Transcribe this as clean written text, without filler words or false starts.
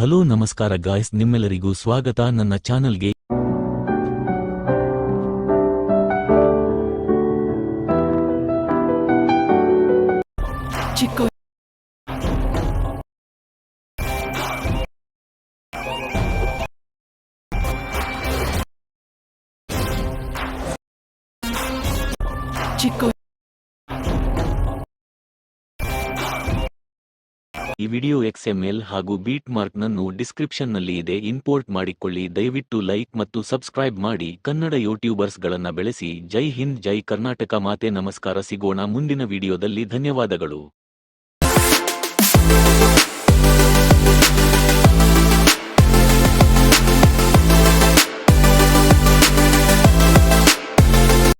Hello ನಮಸ್ಕಾರ guys, ನಿಮ್ಮೆಲ್ಲರಿಗೂ ಸ್ವಾಗತ ನನ್ನ ಚಾನಲ್ಗೆ. ಚಿಕ್ಕ ಈ ವಿಡಿಯೋ XML ಹಾಗೂ ಬೀಟ್ ಮಾರ್ಕ್ನನ್ನು ಡಿಸ್ಕ್ರಿಪ್ಷನ್ನಲ್ಲಿ ಇದೆ, ಇಂಪೋರ್ಟ್ ಮಾಡಿಕೊಳ್ಳಿ. ದಯವಿಟ್ಟು ಲೈಕ್ ಮತ್ತು ಸಬ್ಸ್ಕ್ರೈಬ್ ಮಾಡಿ. ಕನ್ನಡ ಯೂಟ್ಯೂಬರ್ಸ್ಗಳನ್ನ ಬೆಳೆಸಿ. ಜೈ ಹಿಂದ್, ಜೈ ಕರ್ನಾಟಕ ಮಾತೆ. ನಮಸ್ಕಾರ, ಸಿಗೋಣ ಮುಂದಿನ ವಿಡಿಯೋದಲ್ಲಿ. ಧನ್ಯವಾದಗಳು.